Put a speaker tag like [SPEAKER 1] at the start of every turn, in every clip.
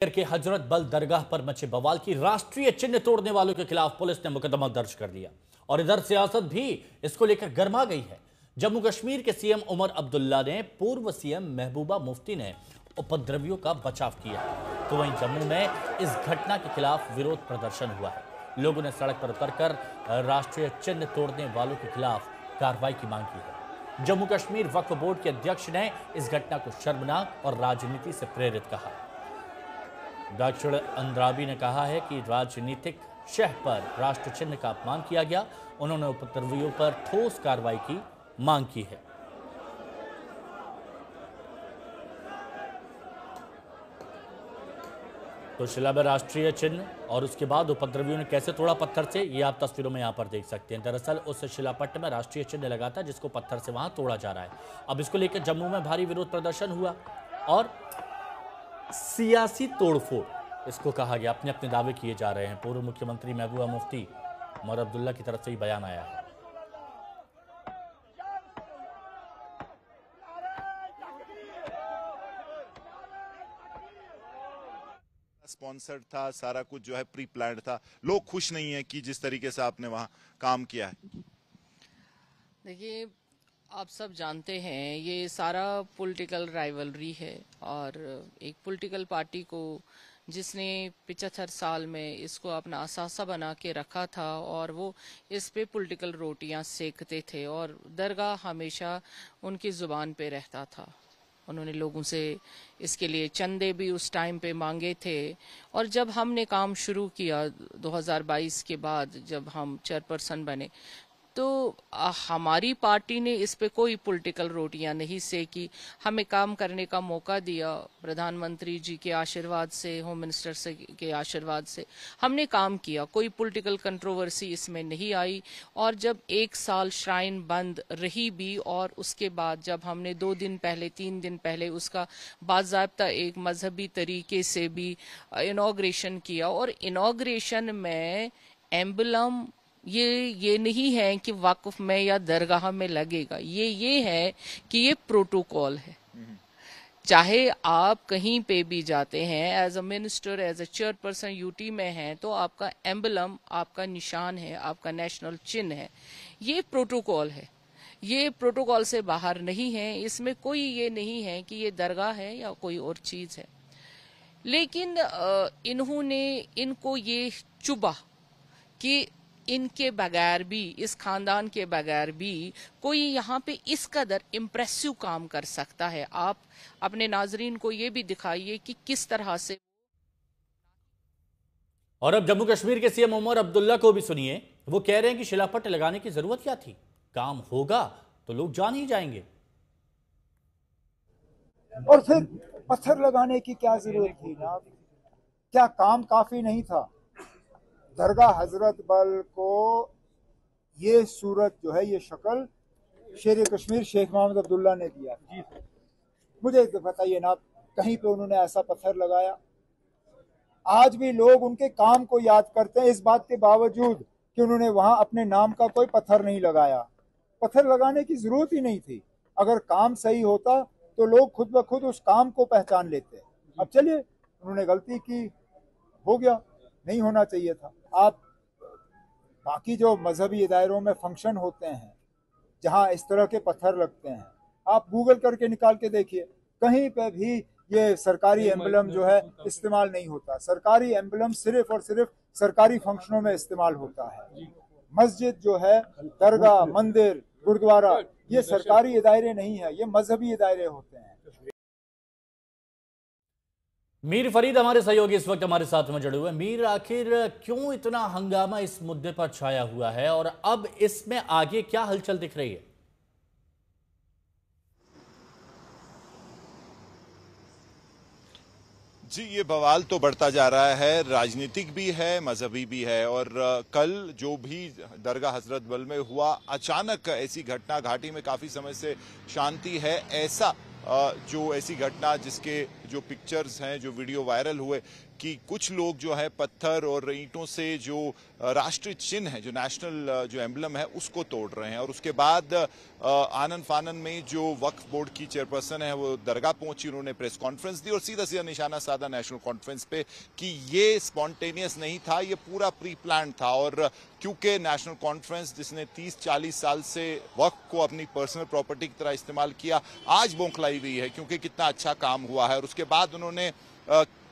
[SPEAKER 1] के हजरत बल दरगाह पर मचे बवाल की राष्ट्रीय चिन्ह तोड़ने वालों के खिलाफ पुलिस ने मुकदमा दर्ज कर दिया और इधर सियासत भी इसको लेकर गर्मा गई है। जम्मू कश्मीर के सीएम उमर अब्दुल्ला ने पूर्व सीएम महबूबा मुफ्ती ने उपद्रवियों का बचाव किया, तो वहीं जम्मू में इस घटना के खिलाफ विरोध प्रदर्शन हुआ है। लोगों ने सड़क पर उतरकर राष्ट्रीय चिन्ह तोड़ने वालों के खिलाफ कार्रवाई की मांग की है। जम्मू कश्मीर वक्फ बोर्ड के अध्यक्ष ने इस घटना को शर्मनाक और राजनीति से प्रेरित कहा। डॉक्टर अंद्राबी ने कहा है कि राजनीतिक शह पर राष्ट्र चिन्ह का अपमान किया गया। उन्होंने उपद्रवियों पर ठोस कार्रवाई की मांग की है। तो शिला में राष्ट्रीय चिन्ह और उसके बाद उपद्रवियों ने कैसे तोड़ा पत्थर से, ये आप तस्वीरों में यहां पर देख सकते हैं। दरअसल उस शिलापट्ट में राष्ट्रीय चिन्ह लगा था जिसको पत्थर से वहां तोड़ा जा रहा है। अब इसको लेकर जम्मू में भारी विरोध प्रदर्शन हुआ और सियासी तोड़फोड़ इसको कहा गया। अपने अपने दावे किए जा रहे हैं। पूर्व मुख्यमंत्री महबूबा मुफ्ती उमर अब्दुल्ला की तरफ से ही बयान आया है।
[SPEAKER 2] स्पॉन्सर्ड था, सारा कुछ जो है प्री प्लान्ड था। लोग खुश नहीं है कि जिस तरीके से आपने वहां काम किया है।
[SPEAKER 3] देखिए, आप सब जानते हैं ये सारा पॉलिटिकल राइवलरी है और एक पॉलिटिकल पार्टी को जिसने 75 साल में इसको अपना असासा बना के रखा था और वो इस पे पॉलिटिकल रोटियां सेकते थे और दरगाह हमेशा उनकी जुबान पे रहता था। उन्होंने लोगों से इसके लिए चंदे भी उस टाइम पे मांगे थे और जब हमने काम शुरू किया 2022 के बाद, जब हम चेयरपर्सन बने, तो हमारी पार्टी ने इस पे कोई पॉलिटिकल रोटियां नहीं सेकी। हमें काम करने का मौका दिया। प्रधानमंत्री जी के आशीर्वाद से, होम मिनिस्टर से के आशीर्वाद से हमने काम किया। कोई पॉलिटिकल कंट्रोवर्सी इसमें नहीं आई। और जब 1 साल श्राइन बंद रही भी और उसके बाद जब हमने 2 दिन पहले 3 दिन पहले उसका बाज़ाब्ता एक मजहबी तरीके से भी इनॉग्रेशन किया और इनॉग्रेशन में एम्बलम ये नहीं है कि वक्फ में या दरगाह में लगेगा। ये है कि ये प्रोटोकॉल है। चाहे आप कहीं पे भी जाते हैं as a minister, as a chairperson UT में हैं, तो आपका एम्बलम, आपका निशान है, आपका नेशनल चिन्ह है। ये प्रोटोकॉल है। ये प्रोटोकॉल से बाहर नहीं है। इसमें कोई ये नहीं है कि ये दरगाह है या कोई और चीज है। लेकिन इन्होंने इनको ये चुभा कि इनके बगैर भी, इस खानदान के बगैर भी कोई यहाँ पे इस कदर इम्प्रेसिव काम कर सकता है। आप अपने नाजरीन को ये भी दिखाइए कि किस तरह से।
[SPEAKER 1] और अब जम्मू कश्मीर के सीएम उमर अब्दुल्ला को भी सुनिए। वो कह रहे हैं कि शिलापट्ट लगाने की जरूरत क्या थी, काम होगा तो लोग जान ही जाएंगे।
[SPEAKER 4] और फिर पत्थर लगाने की क्या जरूरत थी ना? क्या काम काफी नहीं था? दरगाह हजरत बल को ये सूरत जो है, ये शक्ल शेर कश्मीर शेख मोहम्मद अब्दुल्ला ने दिया। मुझे तो बताइए ना, कहीं पे उन्होंने ऐसा पत्थर लगाया? आज भी लोग उनके काम को याद करते हैं इस बात के बावजूद कि उन्होंने वहां अपने नाम का कोई पत्थर नहीं लगाया। पत्थर लगाने की जरूरत ही नहीं थी। अगर काम सही होता तो लोग खुद ब खुद उस काम को पहचान लेते। अब चलिए, उन्होंने गलती की, हो गया, नहीं होना चाहिए था। आप बाकी जो मजहबी दायरों में फंक्शन होते हैं जहां इस तरह के पत्थर लगते हैं, आप गूगल करके निकाल के देखिए, कहीं पे भी ये सरकारी एम्बलम जो है इस्तेमाल नहीं होता। सरकारी एम्बलम सिर्फ और सिर्फ सरकारी फंक्शनों में इस्तेमाल होता है। मस्जिद जो है, दरगाह, मंदिर, गुरुद्वारा, ये सरकारी दायरे नहीं है, ये मजहबी दायरे होते हैं।
[SPEAKER 1] मीर फरीद हमारे सहयोगी इस वक्त हमारे साथ में जुड़े हुए हैं। मीर, आखिर क्यों इतना हंगामा इस मुद्दे पर छाया हुआ है और अब इसमें आगे क्या हलचल दिख रही है?
[SPEAKER 2] जी, ये बवाल तो बढ़ता जा रहा है, राजनीतिक भी है, मजहबी भी है। और कल जो भी दरगाह हजरत बल में हुआ, अचानक ऐसी घटना, घाटी में काफी समय से शांति है, ऐसी घटना जिसके जो पिक्चर्स हैं, जो वीडियो वायरल हुए कि कुछ लोग जो है पत्थर और ईंटों से जो राष्ट्रीय चिन्ह है, जो नेशनल जो एम्बलम है, उसको तोड़ रहे हैं। और उसके बाद आनन फानन में जो वक्फ बोर्ड की चेयरपर्सन है वो दरगाह पहुंची, उन्होंने प्रेस कॉन्फ्रेंस दी और सीधा सीधा निशाना साधा नेशनल कॉन्फ्रेंस पे कि ये स्पॉन्टेनियस नहीं था, ये पूरा प्री प्लान था। और क्योंकि नेशनल कॉन्फ्रेंस जिसने 30-40 साल से वक्फ को अपनी पर्सनल प्रॉपर्टी की तरह इस्तेमाल किया, आज बौखलाई हुई है क्योंकि कितना अच्छा काम हुआ है। और उसके बाद उन्होंने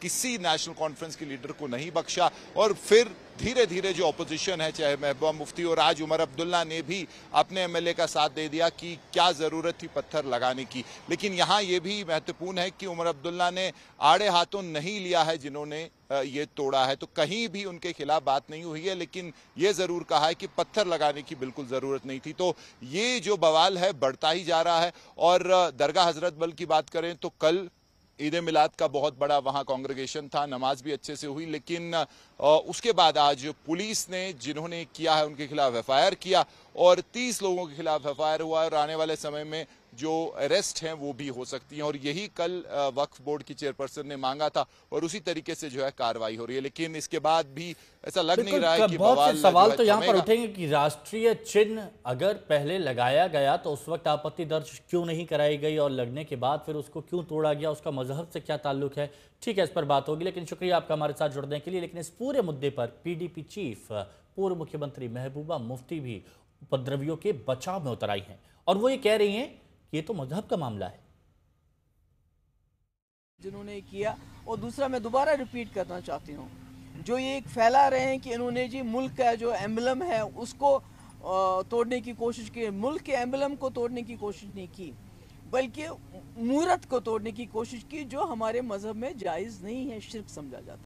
[SPEAKER 2] किसी नेशनल कॉन्फ्रेंस के लीडर को नहीं बख्शा और फिर धीरे धीरे जो ऑपोजिशन है, चाहे महबूबा मुफ्ती और आज उमर अब्दुल्ला ने भी अपने एमएलए का साथ दे दिया कि क्या जरूरत थी पत्थर लगाने की। लेकिन यहाँ ये भी महत्वपूर्ण है कि उमर अब्दुल्ला ने आड़े हाथों नहीं लिया है जिन्होंने ये तोड़ा है, तो कहीं भी उनके खिलाफ बात नहीं हुई है, लेकिन ये जरूर कहा है कि पत्थर लगाने की बिल्कुल जरूरत नहीं थी। तो ये जो बवाल है बढ़ता ही जा रहा है। और दरगाह हजरत बल की बात करें तो कल ईद मिलाद का बहुत बड़ा वहां कांग्रेगेशन था, नमाज भी अच्छे से हुई, लेकिन उसके बाद आज पुलिस ने जिन्होंने किया है उनके खिलाफ एफआईआर किया और 30 लोगों के खिलाफ एफआईआर हुआ और आने वाले समय में जो अरेस्ट हैं वो भी हो सकती हैं। और यही कल वक्फ बोर्ड की चेयरपर्सन ने मांगा था और उसी तरीके से जो है कार्रवाई हो रही है। लेकिन इसके बाद भी ऐसा लग नहीं रहा है कि
[SPEAKER 1] बहुत से सवाल तो यहाँ पर उठेंगे कि राष्ट्रीय चिन्ह अगर पहले लगाया गया तो उस वक्त आपत्ति दर्ज क्यों नहीं कराई गई और लगने के बाद फिर उसको क्यों तोड़ा गया, उसका मजहब से क्या ताल्लुक है। ठीक है, इस पर बात होगी, लेकिन शुक्रिया आपका हमारे साथ जुड़ने के लिए। लेकिन इस पूरे मुद्दे पर पीडीपी चीफ पूर्व मुख्यमंत्री महबूबा मुफ्ती भी उपद्रवियों के बचाव में उतर आई हैं और वो ये कह रही हैं कि ये तो मजहब का मामला है
[SPEAKER 5] जिन्होंने किया। और दूसरा मैं दोबारा रिपीट करना चाहती हूँ, जो ये एक फैला रहे हैं कि इन्होंने जी मुल्क का जो एम्बलम है उसको तोड़ने की कोशिश की, मुल्क के एम्बलम को तोड़ने की कोशिश नहीं की बल्कि मूरत को तोड़ने की कोशिश की, जो हमारे मजहब में जायज़ नहीं है, शिर्क समझा जाता है।